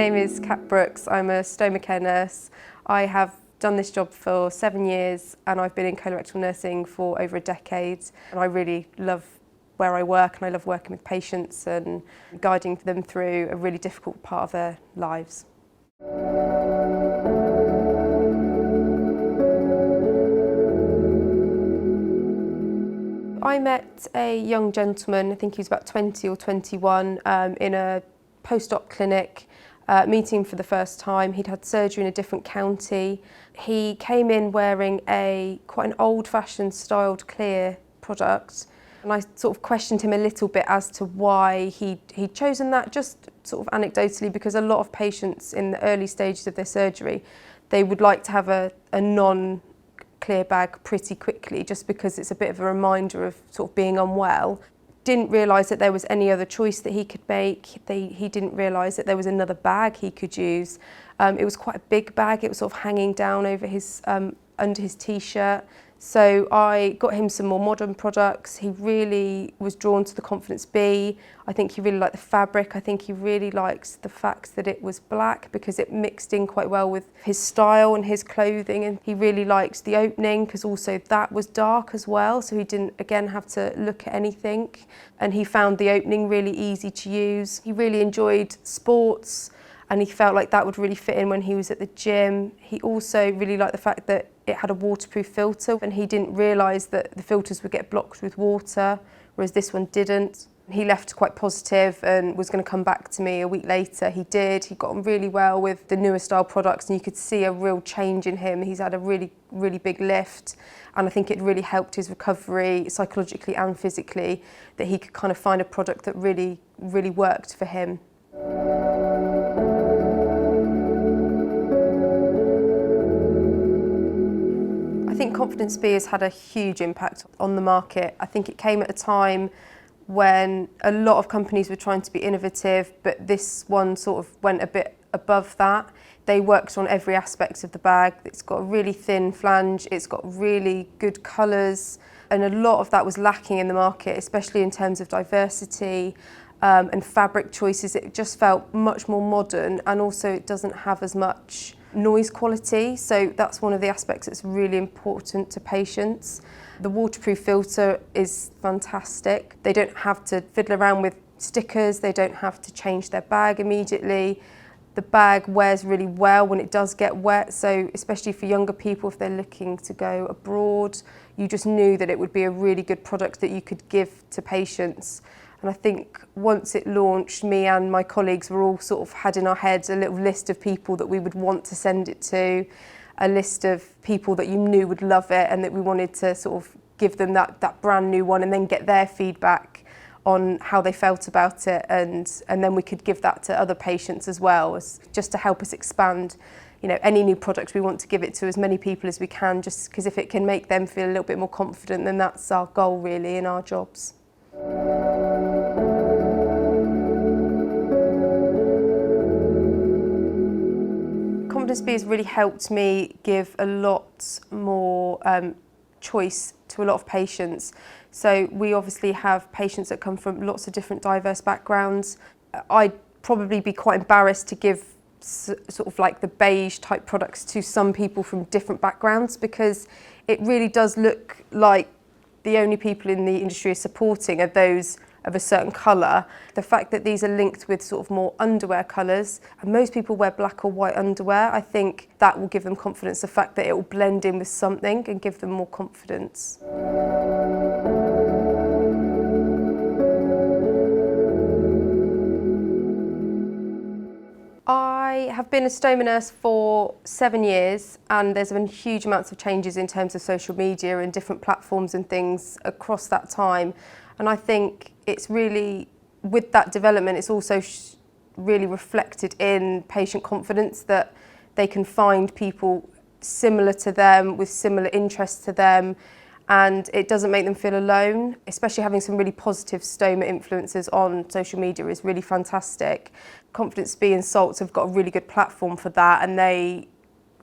name is Kat Brooks. I'm a stoma care nurse. I have done this job for 7 years and I've been in colorectal nursing for over a decade. And I really love where I work and I love working with patients and guiding them through a really difficult part of their lives. I met a young gentleman, I think he was about 20 or 21, in a post-op clinic, meeting him for the first time. He'd had surgery in a different county. He came in wearing quite an old-fashioned styled clear product, and I sort of questioned him a little bit as to why he'd chosen that, just sort of anecdotally, because a lot of patients in the early stages of their surgery, they would like to have a non-clear bag pretty quickly, just because it's a bit of a reminder of sort of being unwell. Didn't realise that there was any other choice that he could make. He didn't realise that there was another bag he could use. It was quite a big bag. It was sort of hanging down over his under his t-shirt. So I got him some more modern products. He really was drawn to the Confidence B. I think he really liked the fabric. I think he really likes the fact that it was black because it mixed in quite well with his style and his clothing. And he really liked the opening because also that was dark as well. So he didn't, again, have to look at anything. And he found the opening really easy to use. He really enjoyed sports and he felt like that would really fit in when he was at the gym. He also really liked the fact that it had a waterproof filter and he didn't realise that the filters would get blocked with water, whereas this one didn't. He left quite positive and was going to come back to me a week later. He did. He got on really well with the newer style products and you could see a real change in him. He's had a really, really big lift and I think it really helped his recovery psychologically and physically, that he could kind of find a product that really, really worked for him. I think Confidence B has had a huge impact on the market. I think it came at a time when a lot of companies were trying to be innovative, but this one sort of went a bit above that. They worked on every aspect of the bag. It's got a really thin flange, it's got really good colours, and a lot of that was lacking in the market, especially in terms of diversity and fabric choices. It just felt much more modern, and also it doesn't have as much noise quality, so that's one of the aspects that's really important to patients. The waterproof filter is fantastic. They don't have to fiddle around with stickers, they don't have to change their bag immediately. The bag wears really well when it does get wet, so especially for younger people, if they're looking to go abroad, you just knew that it would be a really good product that you could give to patients. And I think once it launched, me and my colleagues were all sort of had in our heads a little list of people that we would want to send it to, a list of people that you knew would love it and that we wanted to sort of give them that brand new one and then get their feedback on how they felt about it, and then we could give that to other patients as well, just to help us expand, you know, any new product. We want to give it to as many people as we can, just because if it can make them feel a little bit more confident, then that's our goal really in our jobs. Confidence B has really helped me give a lot more choice to a lot of patients. So we obviously have patients that come from lots of different diverse backgrounds. I'd probably be quite embarrassed to give sort of like the beige type products to some people from different backgrounds, because it really does look like the only people in the industry are supporting are those of a certain colour. The fact that these are linked with sort of more underwear colours, and most people wear black or white underwear, I think that will give them confidence, the fact that it will blend in with something and give them more confidence. I have been a stoma nurse for 7 years, and there's been huge amounts of changes in terms of social media and different platforms and things across that time. And I think it's really, with that development, it's also really reflected in patient confidence, that they can find people similar to them, with similar interests to them, and it doesn't make them feel alone. Especially having some really positive stoma influencers on social media is really fantastic. Confidence B and Salts have got a really good platform for that, and they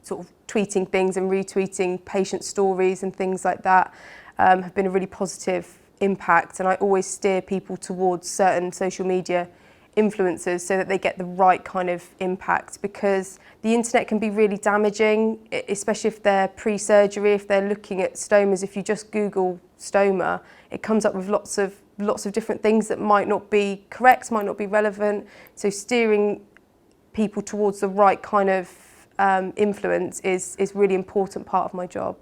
sort of tweeting things and retweeting patient stories and things like that have been a really positive impact. And I always steer people towards certain social media influencers so that they get the right kind of impact, because the internet can be really damaging, especially if they're pre-surgery, if they're looking at stomas. If you just Google stoma, it comes up with lots of different things that might not be correct, might not be relevant. So steering people towards the right kind of influence is really important part of my job.